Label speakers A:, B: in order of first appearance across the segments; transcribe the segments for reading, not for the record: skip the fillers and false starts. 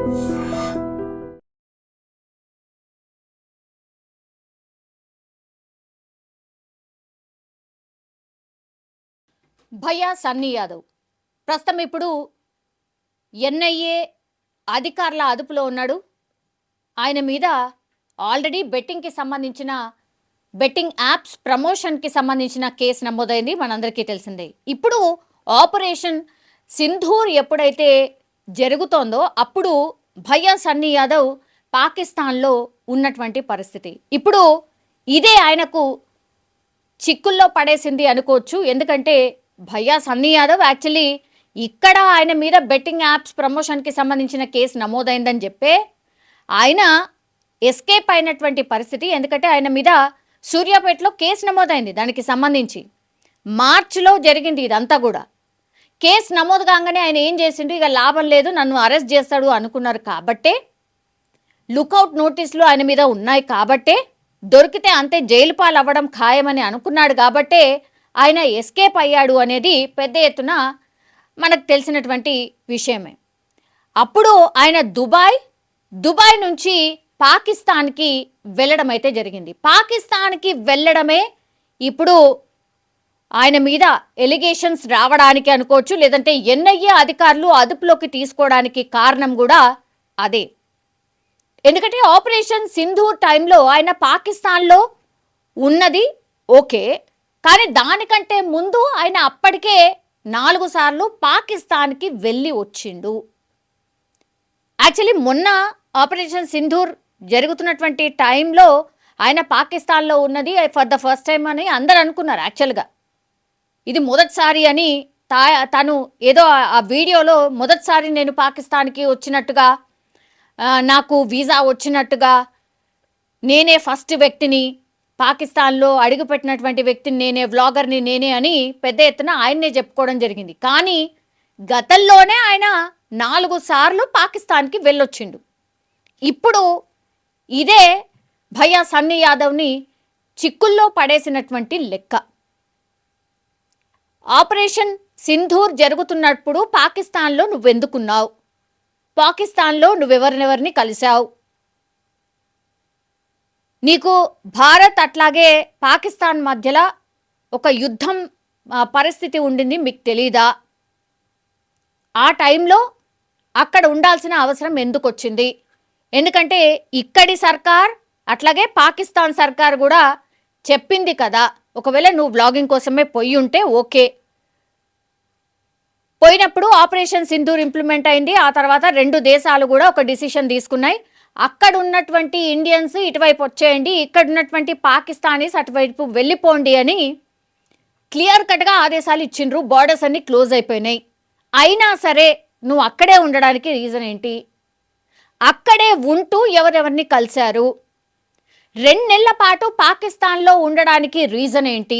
A: భయ్యా సన్నీ యాదవ్ ప్రస్తుతం ఇప్పుడు ఎన్ఐఏ అధికారుల అదుపులో ఉన్నాడు. ఆయన మీద ఆల్రెడీ బెట్టింగ్కి సంబంధించిన బెట్టింగ్ యాప్స్ ప్రమోషన్కి సంబంధించిన కేసు నమోదైంది, మనందరికీ తెలిసిందే. ఇప్పుడు ఆపరేషన్ సింధూర్ ఎప్పుడైతే జరుగుతోందో అప్పుడు భయ్యా సన్నీ యాదవ్ పాకిస్తాన్లో ఉన్నటువంటి పరిస్థితి ఇప్పుడు ఇదే ఆయనకు చిక్కుల్లో పడేసింది అనుకోవచ్చు. ఎందుకంటే భయ్యా సన్నీ యాదవ్ యాక్చువల్లీ ఇక్కడ ఆయన మీద బెట్టింగ్ యాప్స్ ప్రమోషన్కి సంబంధించిన కేసు నమోదైందని చెప్పే ఆయన ఎస్కేప్ అయినటువంటి పరిస్థితి. ఎందుకంటే ఆయన మీద సూర్యాపేటలో కేసు నమోదైంది, దానికి సంబంధించి మార్చిలో జరిగింది ఇదంతా కూడా. కేసు నమోదు కాగానే ఆయన ఏం చేసిండు, ఇక లాభం లేదు నన్ను అరెస్ట్ చేస్తాడు అనుకున్నారు కాబట్టే, లుకౌట్ నోటీసులు ఆయన మీద ఉన్నాయి కాబట్టే, దొరికితే అంతే జైలు పాలు అవ్వడం ఖాయమని అనుకున్నాడు కాబట్టే ఆయన ఎస్కేప్ అయ్యాడు అనేది పెద్ద ఎత్తున మనకు తెలిసినటువంటి విషయమే. అప్పుడు ఆయన దుబాయ్ నుంచి పాకిస్తాన్కి వెళ్ళడం అయితే జరిగింది. పాకిస్తాన్కి వెళ్ళడమే ఇప్పుడు ఆయన మీద ఎలిగేషన్స్ రావడానికి అనుకోవచ్చు, లేదంటే ఎన్ఐఏ అధికారులు అదుపులోకి తీసుకోవడానికి కారణం కూడా అదే. ఎందుకంటే ఆపరేషన్ సింధూర్ టైంలో ఆయన పాకిస్తాన్లో ఉన్నది ఓకే, కానీ దానికంటే ముందు ఆయన అప్పటికే 4 సార్లు పాకిస్తాన్కి వెళ్ళి వచ్చిండు. యాక్చువల్లీ మొన్న ఆపరేషన్ సింధూర్ జరుగుతున్నటువంటి టైంలో ఆయన పాకిస్తాన్లో ఉన్నది ఫర్ ద ఫస్ట్ టైం అని అందరు అనుకున్నారు. యాక్చువల్గా ఇది మొదటిసారి అని తను ఏదో ఆ వీడియోలో మొదటిసారి నేను పాకిస్తాన్కి వచ్చినట్టుగా, నాకు వీసా వచ్చినట్టుగా, నేనే ఫస్ట్ వ్యక్తిని పాకిస్తాన్లో అడుగుపెట్టినటువంటి వ్యక్తిని నేనే, వ్లాగర్ని నేనే అని పెద్ద ఎత్తున ఆయన్నే చెప్పుకోవడం జరిగింది. కానీ గతంలోనే ఆయన 4 సార్లు పాకిస్తాన్కి వెళ్ళొచ్చిండు. ఇప్పుడు ఇదే భయ్యా సన్నీ యాదవ్ని చిక్కుల్లో పడేసినటువంటి లెక్క. ఆపరేషన్ సింధూర్ జరుగుతున్నప్పుడు పాకిస్తాన్లో నువ్వెందుకున్నావు, పాకిస్తాన్లో నువ్వెవరినెవరిని కలిశావు, నీకు భారత్ అట్లాగే పాకిస్తాన్ మధ్యలో ఒక యుద్ధం పరిస్థితి ఉండింది, మీకు తెలీదా, ఆ టైంలో అక్కడ ఉండాల్సిన అవసరం ఎందుకు వచ్చింది, ఎందుకంటే ఇక్కడి సర్కార్ అట్లాగే పాకిస్తాన్ సర్కార్ కూడా చెప్పింది కదా, ఒకవేళ నువ్వు వ్లాగింగ్ కోసమే పోయి ఉంటే ఓకే, పోయినప్పుడు ఆపరేషన్ సింధూర్ ఇంప్లిమెంట్ అయింది, ఆ తర్వాత 2 దేశాలు కూడా ఒక డిసిషన్ తీసుకున్నాయి, అక్కడ ఉన్నటువంటి ఇండియన్స్ ఇటువైపు వచ్చేయండి, ఇక్కడ ఉన్నటువంటి పాకిస్తానీస్ అటువైపు వెళ్ళిపోండి అని క్లియర్ కట్గా ఆదేశాలు ఇచ్చిండ్రు. బార్డర్స్ అన్ని క్లోజ్ అయిపోయినాయి. అయినా సరే నువ్వు అక్కడే ఉండడానికి రీజన్ ఏంటి, అక్కడే ఉంటూ ఎవరెవరిని కలిశారు, 2 నెలల పాటు పాకిస్తాన్లో ఉండడానికి రీజన్ ఏంటి,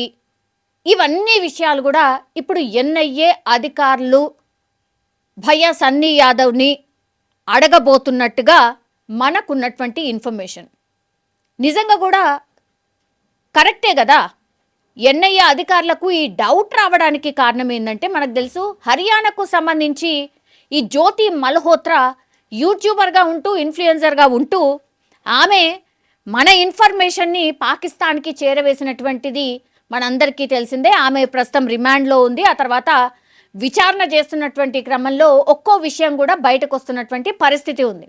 A: ఇవన్నీ విషయాలు కూడా ఇప్పుడు ఎన్ఐఏ అధికారులు భయ్యా సన్నీ యాదవ్ని అడగబోతున్నట్టుగా మనకున్నటువంటి ఇన్ఫర్మేషన్. నిజంగా కూడా కరెక్టే కదా. ఎన్ఐఏ అధికారులకు ఈ డౌట్ రావడానికి కారణం ఏంటంటే, మనకు తెలుసు హర్యానాకు సంబంధించి ఈ జ్యోతి మల్హోత్రా యూట్యూబర్గా ఉంటూ ఇన్ఫ్లుయెన్సర్గా ఉంటూ ఆమె మన ఇన్ఫర్మేషన్ని పాకిస్తాన్కి చేరవేసినటువంటిది మనందరికీ తెలిసిందే. ఆమె ప్రస్తుతం రిమాండ్లో ఉంది. ఆ తర్వాత విచారణ చేస్తున్నటువంటి క్రమంలో ఒక్కో విషయం కూడా బయటకు వస్తున్నటువంటి పరిస్థితి ఉంది.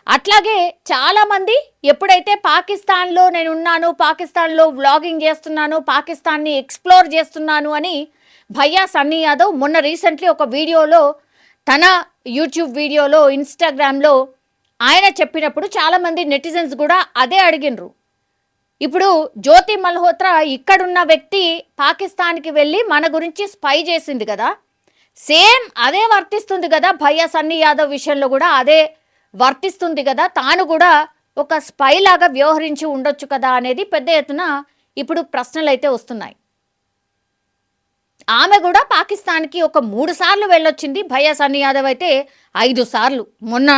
A: అట్లాగే చాలామంది ఎప్పుడైతే పాకిస్తాన్లో నేను ఉన్నాను, పాకిస్తాన్లో వ్లాగింగ్ చేస్తున్నాను, పాకిస్తాన్ని ఎక్స్ప్లోర్ చేస్తున్నాను అని భయ్యా సన్నీ యాదవ్ మొన్న రీసెంట్లీ ఒక వీడియోలో, తన యూట్యూబ్ వీడియోలో, ఇన్స్టాగ్రామ్లో ఆయన చెప్పినప్పుడు చాలామంది నెటిజన్స్ కూడా అదే అడిగినరు. ఇప్పుడు జ్యోతి మల్హోత్రా ఇక్కడున్న వ్యక్తి పాకిస్తాన్కి వెళ్ళి మన గురించి స్పై చేసింది కదా, సేమ్ అదే వర్తిస్తుంది కదా భయ్యా సన్నీ యాదవ్ విషయంలో కూడా అదే వర్తిస్తుంది కదా, తాను కూడా ఒక స్పై లాగా వ్యవహరించి ఉండొచ్చు కదా అనేది పెద్ద ఎత్తున ఇప్పుడు ప్రశ్నలు అయితే వస్తున్నాయి. ఆమె కూడా పాకిస్తాన్కి ఒక 3 సార్లు వెళ్ళొచ్చింది, భయ్యా సన్నీ యాదవ్ అయితే 5 సార్లు, మొన్న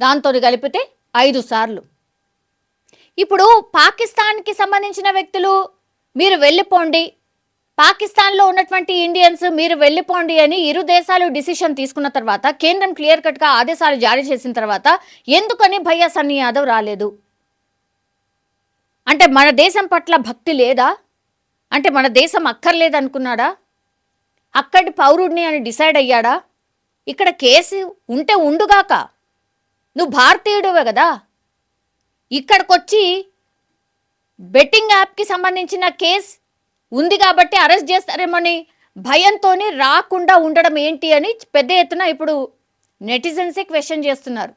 A: దాంతో కలిపితే 5 సార్లు. ఇప్పుడు పాకిస్తాన్కి సంబంధించిన వ్యక్తులు మీరు వెళ్ళిపోండి, పాకిస్తాన్లో ఉన్నటువంటి ఇండియన్స్ మీరు వెళ్ళిపోండి అని ఇరు దేశాలు డిసిషన్ తీసుకున్న తర్వాత, కేంద్రం క్లియర్ కట్గా ఆదేశాలు జారీ చేసిన తర్వాత ఎందుకని భయ్యా సన్నీ యాదవ్ రాలేదు? అంటే మన దేశం పట్ల భక్తి లేదా? అంటే మన దేశం అక్కర్లేదనుకున్నాడా? అక్కడి పౌరుడిని అని డిసైడ్ అయ్యాడా? ఇక్కడ కేసు ఉంటే ఉండుగాక, నువ్వు భారతీయుడువే కదా. ఇక్కడికొచ్చి బెట్టింగ్ యాప్కి సంబంధించిన కేసు ఉంది కాబట్టి అరెస్ట్ చేస్తారేమోని భయంతోనే రాకుండా ఉండడం ఏంటి అని పెద్ద ఎత్తున ఇప్పుడు నెటిజన్సే క్వశ్చన్ చేస్తున్నారు.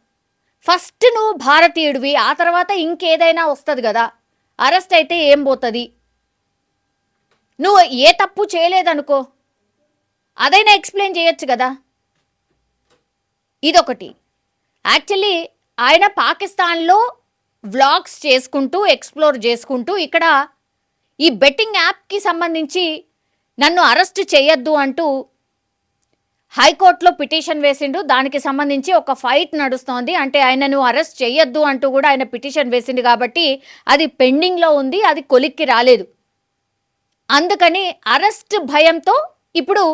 A: ఫస్ట్ నువ్వు భారతీయుడివి, ఆ తర్వాత ఇంకేదైనా వస్తుంది కదా. అరెస్ట్ అయితే ఏం పోతుంది? నువ్వు ఏ తప్పు చేయలేదనుకో, అదైనా ఎక్స్ప్లెయిన్ చేయొచ్చు కదా. ఇదొకటి. యాక్చువల్లీ ఆయన పాకిస్తాన్లో వ్లాగ్స్ చేసుకుంటూ ఎక్స్ప్లోర్ చేసుకుంటూ ఇక్కడ ఈ బెట్టింగ్ యాప్కి సంబంధించి నన్ను అరెస్ట్ చేయొద్దు అంటూ హైకోర్టులో పిటిషన్ వేసిండు. దానికి సంబంధించి ఒక ఫైట్ నడుస్తోంది. అంటే ఆయనను అరెస్ట్ చేయొద్దు అంటూ కూడా ఆయన పిటిషన్ వేసిండు కాబట్టి అది పెండింగ్లో ఉంది, అది కొలిక్కి రాలేదు. అందుకని అరెస్ట్ భయంతో ఇప్పుడు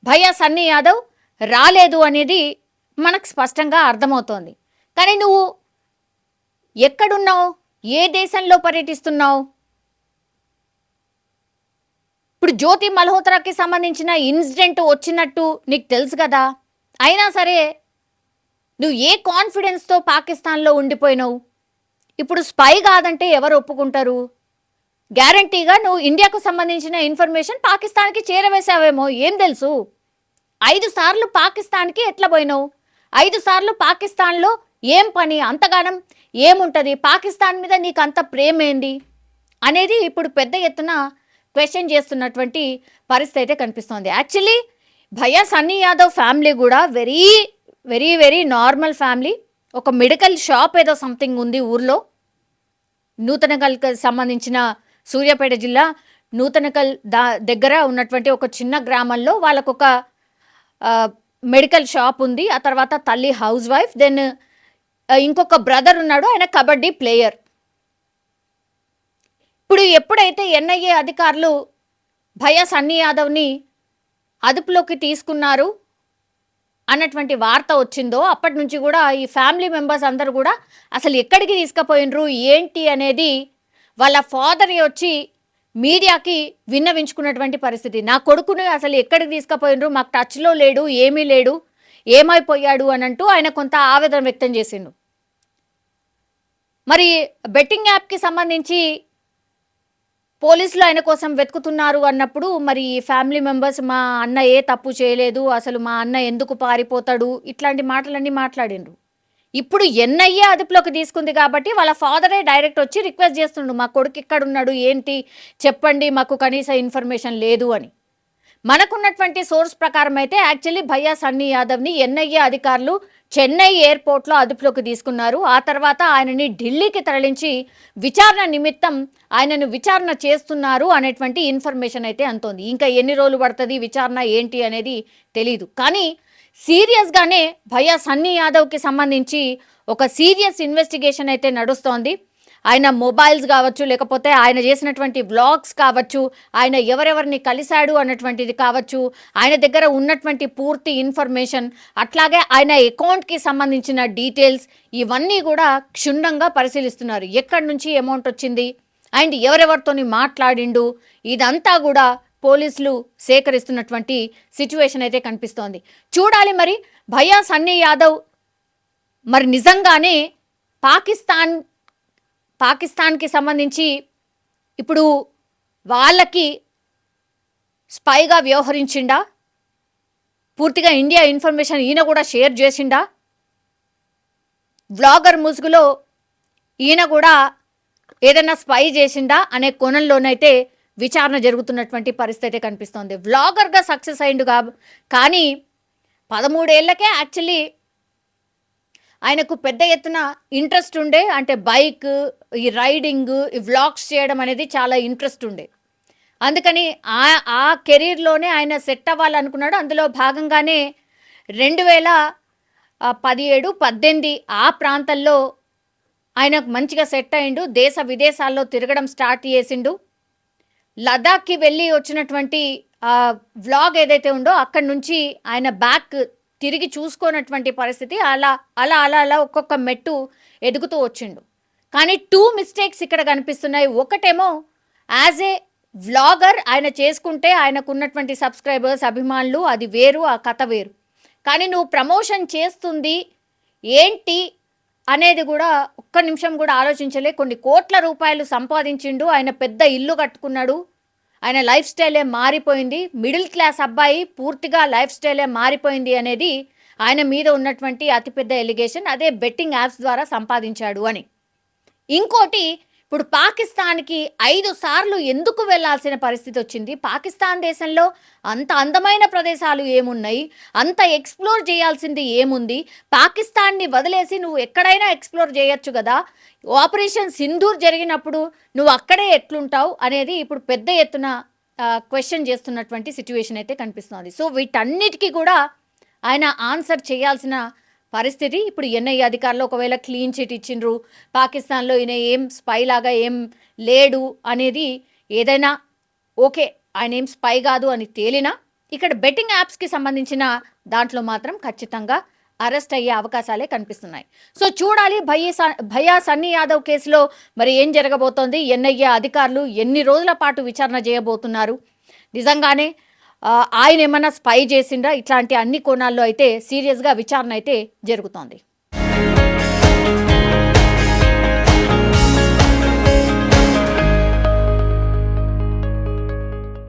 A: భయ్యా సన్నీ యాదవ్ రాలేదు అనేది మనకు స్పష్టంగా అర్థమవుతోంది. కానీ నువ్వు ఎక్కడున్నావు? ఏ దేశంలో పర్యటిస్తున్నావు? ఇప్పుడు జ్యోతి మల్హోత్రాకి సంబంధించిన ఇన్సిడెంట్ వచ్చినట్టు నీకు తెలుసు కదా. అయినా సరే నువ్వు ఏ కాన్ఫిడెన్స్తో పాకిస్తాన్లో ఉండిపోయినావు? ఇప్పుడు స్పై కాదంటే ఎవరు ఒప్పుకుంటారు? గ్యారంటీగా నువ్వు ఇండియాకు సంబంధించిన ఇన్ఫర్మేషన్ పాకిస్తాన్కి చేరవేశావేమో, ఏం తెలుసు? 5 సార్లు పాకిస్తాన్కి ఎట్లా పోయినావు? 5 సార్లు పాకిస్తాన్లో ఏం పని? అంతగానం ఏముంటుంది? పాకిస్తాన్ మీద నీకు అంత ప్రేమ ఏంది అనేది ఇప్పుడు పెద్ద ఎత్తున క్వశ్చన్ చేస్తున్నటువంటి పరిస్థితి అయితే కనిపిస్తోంది. యాక్చువల్లీ భయ్యా సన్నీ యాదవ్ ఫ్యామిలీ కూడా very very very normal family. ఒక మెడికల్ షాప్ ఏదో సంథింగ్ ఉంది ఊర్లో. నూతనకల్కి సంబంధించిన సూర్యాపేట జిల్లా నూతనకల్ దగ్గర ఉన్నటువంటి ఒక చిన్న గ్రామంలో వాళ్ళకొక మెడికల్ షాప్ ఉంది. ఆ తర్వాత తల్లి హౌస్ వైఫ్, దెన్ ఇంకొక బ్రదర్ ఉన్నాడు, ఆయన కబడ్డీ ప్లేయర్. ఇప్పుడు ఎప్పుడైతే ఎన్ఐఏ అధికారులు భయ్యా సన్నీ యాదవ్ని అదుపులోకి తీసుకున్నారు అన్నటువంటి వార్త వచ్చిందో అప్పటి నుంచి కూడా ఈ ఫ్యామిలీ మెంబర్స్ అందరూ కూడా అసలు ఎక్కడికి తీసుకుపోయినరు ఏంటి అనేది వాళ్ళ ఫాదర్ వచ్చి మీడియాకి విన్నవించుకున్నటువంటి పరిస్థితి. నా కొడుకుని అసలు ఎక్కడికి తీసుకుపోయినరు, మాకు టచ్లో లేడు, ఏమీ లేడు, ఏమైపోయాడు అని అంటూ ఆయన కొంత ఆవేదన వ్యక్తం చేసిండు. మరి బెట్టింగ్ యాప్కి సంబంధించి పోలీసులు ఆయన కోసం వెతుకుతున్నారు అన్నప్పుడు మరి ఫ్యామిలీ మెంబర్స్ మా అన్న ఏ తప్పు చేయలేదు, అసలు మా అన్న ఎందుకు పారిపోతాడు, ఇట్లాంటి మాటలన్నీ మాట్లాడిండ్రు. ఇప్పుడు ఎన్ఐఏ అదుపులోకి తీసుకుంది కాబట్టి వాళ్ళ ఫాదరే డైరెక్ట్ వచ్చి రిక్వెస్ట్ చేస్తుండు, మా కొడుకు ఇక్కడ ఉన్నాడు, ఏంటి చెప్పండి, మాకు కనీస ఇన్ఫర్మేషన్ లేదు అని. మనకున్నటువంటి సోర్స్ ప్రకారం అయితే యాక్చువల్లీ భయ్యా సన్నీ యాదవ్ని ఎన్ఐఏ అధికారులు చెన్నై ఎయిర్పోర్ట్లో అదుపులోకి తీసుకున్నారు. ఆ తర్వాత ఆయనని ఢిల్లీకి తరలించి విచారణ నిమిత్తం ఆయనను విచారణ చేస్తున్నారు అనేటువంటి ఇన్ఫర్మేషన్ అయితే అంతోంది. ఇంకా ఎన్ని రోజులు పడుతుంది విచారణ ఏంటి అనేది తెలీదు. కానీ సీరియస్గానే భయ్యా సన్నీ యాదవ్కి సంబంధించి ఒక సీరియస్ ఇన్వెస్టిగేషన్ అయితే నడుస్తోంది. ఆయన మొబైల్స్ కావచ్చు, లేకపోతే ఆయన చేసినటువంటి వ్లాగ్స్ కావచ్చు, ఆయన ఎవరెవరిని కలిశాడు అన్నటువంటిది కావచ్చు, ఆయన దగ్గర ఉన్నటువంటి పూర్తి ఇన్ఫర్మేషన్, అట్లాగే ఆయన అకౌంట్కి సంబంధించిన డీటెయిల్స్, ఇవన్నీ కూడా క్షుణ్ణంగా పరిశీలిస్తున్నారు. ఎక్కడి నుంచి అమౌంట్ వచ్చింది అండ్ ఎవరెవరితోని మాట్లాడిండు, ఇదంతా కూడా పోలీసులు సేకరిస్తున్నటువంటి సిచ్యువేషన్ అయితే కనిపిస్తోంది. చూడాలి మరి భయ్యా సన్నీ యాదవ్ మరి నిజంగానే పాకిస్తాన్కి సంబంధించి ఇప్పుడు వాళ్ళకి స్పైగా వ్యవహరించిండా, పూర్తిగా ఇండియా ఇన్ఫర్మేషన్ ఈయన కూడా షేర్ చేసిండా, వ్లాగర్ ముసుగులో ఈయన కూడా ఏదైనా స్పై చేసిండా అనే కోణంలోనైతే విచారణ జరుగుతున్నటువంటి పరిస్థితి కనిపిస్తోంది. వ్లాగర్గా సక్సెస్ అయిండు కానీ 13 ఏళ్లకే యాక్చువల్లీ ఆయనకు పెద్ద ఎత్తున ఇంట్రెస్ట్ ఉండే, అంటే బైక్, ఈ రైడింగ్, ఈ వ్లాగ్స్ చేయడం అనేది చాలా ఇంట్రెస్ట్ ఉండే. అందుకని ఆ కెరీర్లోనే ఆయన సెట్ అవ్వాలనుకున్నాడు. అందులో భాగంగానే 2017, 18 ఆ ప్రాంతంలో ఆయన మంచిగా సెట్ అయిండు. దేశ విదేశాల్లో తిరగడం స్టార్ట్ చేసిండు. లదాఖ్కి వెళ్ళి వచ్చినటువంటి ఆ వ్లాగ్ ఏదైతే ఉందో అక్కడి నుంచి ఆయన బ్యాక్ తిరిగి చూసుకోనటువంటి పరిస్థితి. అలా అలా అలా అలా ఒక్కొక్క మెట్టు ఎదుగుతూ వచ్చిండు. కానీ 2 మిస్టేక్స్ ఇక్కడ కనిపిస్తున్నాయి. ఒకటేమో యాజ్ ఏ వ్లాగర్ ఆయన చేసుకుంటే ఆయనకున్నటువంటి సబ్స్క్రైబర్స్, అభిమానులు, అది వేరు, ఆ కథ వేరు. కానీ నువ్వు ప్రమోషన్ చేస్తుంది ఏంటి అనేది కూడా ఒక్క నిమిషం కూడా ఆలోచించలే. కొన్ని కోట్ల రూపాయలు సంపాదించిండు, ఆయన పెద్ద ఇల్లు కట్టుకున్నాడు, ఆయన లైఫ్ స్టైలే మారిపోయింది, మిడిల్ క్లాస్ అబ్బాయి పూర్తిగా లైఫ్ స్టైలే మారిపోయింది అనేది ఆయన మీద ఉన్నటువంటి అతిపెద్ద ఎలిగేషన్. అదే బెట్టింగ్ యాప్స్ ద్వారా సంపాదించాడు అని. ఇంకోటి, ఇప్పుడు పాకిస్తాన్కి 5 సార్లు ఎందుకు వెళ్లాల్సిన పరిస్థితి వచ్చింది? పాకిస్తాన్ దేశంలో అంత అందమైన ప్రదేశాలు ఏమున్నాయి? అంత ఎక్స్ప్లోర్ చేయాల్సింది ఏముంది? పాకిస్తాన్ని వదిలేసి నువ్వు ఎక్కడైనా ఎక్స్ప్లోర్ చేయొచ్చు కదా. ఆపరేషన్ సింధూర్ జరిగినప్పుడు నువ్వు అక్కడే ఎట్లుంటావు అనేది ఇప్పుడు పెద్ద ఎత్తున క్వశ్చన్ చేస్తున్నటువంటి సిచ్యువేషన్ అయితే కనిపిస్తుంది. సో వీటన్నిటికీ కూడా ఆయన ఆన్సర్ చేయాల్సిన పరిస్థితి. ఇప్పుడు ఎన్ఐఏ అధికారులు ఒకవేళ క్లీన్ చిట్ ఇచ్చిండ్రు, పాకిస్తాన్లో ఈయన ఏం స్పై లాగా ఏం లేడు అనేది ఏదైనా ఓకే, ఆయన ఏం స్పై కాదు అని తేలినా, ఇక్కడ బెట్టింగ్ యాప్స్కి సంబంధించిన దాంట్లో మాత్రం ఖచ్చితంగా అరెస్ట్ అయ్యే అవకాశాలే కనిపిస్తున్నాయి. సో చూడాలి భయ్యా సన్నీ యాదవ్ కేసులో మరి ఏం జరగబోతోంది. ఎన్ఐఏ అధికారులు ఎన్ని రోజుల పాటు విచారణ చేయబోతున్నారు? నిజంగానే ఆయన ఏమన్నా స్పై చేసిండ్రా? ఇట్లాంటి అన్ని కోణాల్లో అయితే సీరియస్గా విచారణ అయితే జరుగుతోంది.